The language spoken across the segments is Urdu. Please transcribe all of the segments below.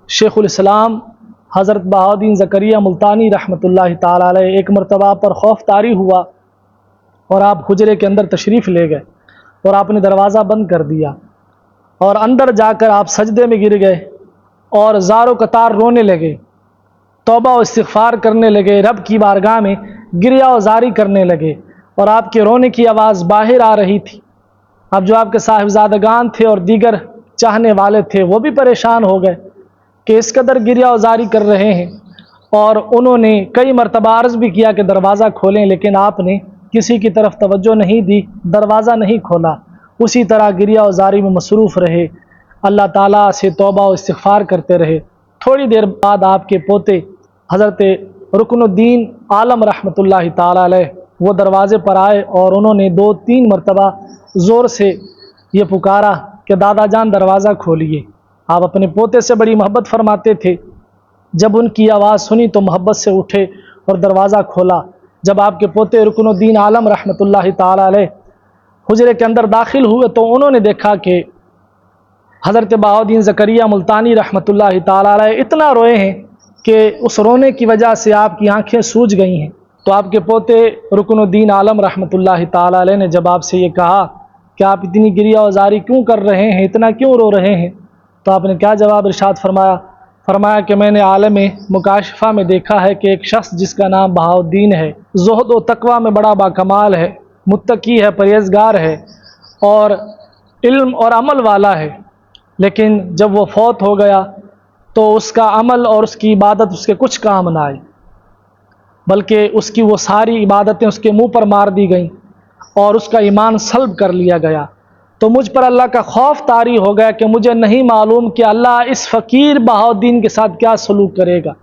شیخ الاسلام حضرت بہاؤالدین زکریا ملتانی رحمۃ اللہ تعالی علیہ ایک مرتبہ پر خوف طاری ہوا اور آپ حجرے کے اندر تشریف لے گئے اور آپ نے دروازہ بند کر دیا اور اندر جا کر آپ سجدے میں گر گئے اور زار و قطار رونے لگے، توبہ و استغفار کرنے لگے، رب کی بارگاہ میں گریہ و زاری کرنے لگے اور آپ کے رونے کی آواز باہر آ رہی تھی۔ اب جو آپ کے صاحبزادگان تھے اور دیگر چاہنے والے تھے وہ بھی پریشان ہو گئے کہ اس قدر گریہ و زاری کر رہے ہیں، اور انہوں نے کئی مرتبہ عرض بھی کیا کہ دروازہ کھولیں، لیکن آپ نے کسی کی طرف توجہ نہیں دی، دروازہ نہیں کھولا، اسی طرح گریہ و زاری میں مصروف رہے، اللہ تعالیٰ سے توبہ و استغفار کرتے رہے۔ تھوڑی دیر بعد آپ کے پوتے حضرت رکن الدین عالم رحمۃ اللہ تعالی علیہ وہ دروازے پر آئے اور انہوں نے 2-3 مرتبہ زور سے یہ پکارا کہ دادا جان دروازہ کھولیے۔ آپ اپنے پوتے سے بڑی محبت فرماتے تھے، جب ان کی آواز سنی تو محبت سے اٹھے اور دروازہ کھولا۔ جب آپ کے پوتے رکن الدین عالم رحمۃ اللہ تعالی علیہ حجرے کے اندر داخل ہوئے تو انہوں نے دیکھا کہ حضرت بہاؤالدین زکریا ملتانی رحمۃ اللہ تعالی علیہ اتنا روئے ہیں کہ اس رونے کی وجہ سے آپ کی آنکھیں سوج گئی ہیں۔ تو آپ کے پوتے رکن الدین عالم رحمۃ اللہ تعالی علیہ نے جب آپ سے یہ کہا کہ آپ اتنی گریہ و زاری کیوں کر رہے ہیں، اتنا کیوں رو رہے ہیں، تو آپ نے کیا جواب ارشاد فرمایا کہ میں نے عالم مکاشفہ میں دیکھا ہے کہ ایک شخص جس کا نام بہاؤالدین ہے، زہد و تقوی میں بڑا باکمال ہے، متقی ہے، پرہیزگار ہے اور علم اور عمل والا ہے، لیکن جب وہ فوت ہو گیا تو اس کا عمل اور اس کی عبادت اس کے کچھ کام نہ آئی، بلکہ اس کی وہ ساری عبادتیں اس کے منہ پر مار دی گئیں اور اس کا ایمان سلب کر لیا گیا۔ تو مجھ پر اللہ کا خوف طاری ہو گیا کہ مجھے نہیں معلوم کہ اللہ اس فقیر بہاؤالدین کے ساتھ کیا سلوک کرے گا۔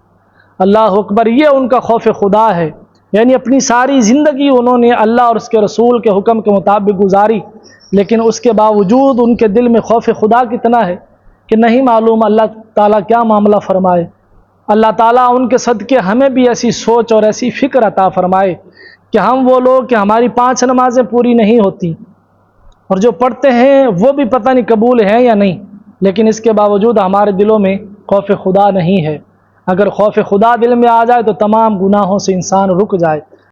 اللہ اکبر، یہ ان کا خوف خدا ہے، یعنی اپنی ساری زندگی انہوں نے اللہ اور اس کے رسول کے حکم کے مطابق گزاری، لیکن اس کے باوجود ان کے دل میں خوف خدا کتنا ہے کہ نہیں معلوم اللہ تعالیٰ کیا معاملہ فرمائے۔ اللہ تعالیٰ ان کے صدقے ہمیں بھی ایسی سوچ اور ایسی فکر عطا فرمائے کہ ہم وہ لوگ کہ ہماری 5 نمازیں پوری نہیں ہوتی اور جو پڑھتے ہیں وہ بھی پتہ نہیں قبول ہیں یا نہیں، لیکن اس کے باوجود ہمارے دلوں میں خوف خدا نہیں ہے۔ اگر خوف خدا دل میں آ جائے تو تمام گناہوں سے انسان رک جائے۔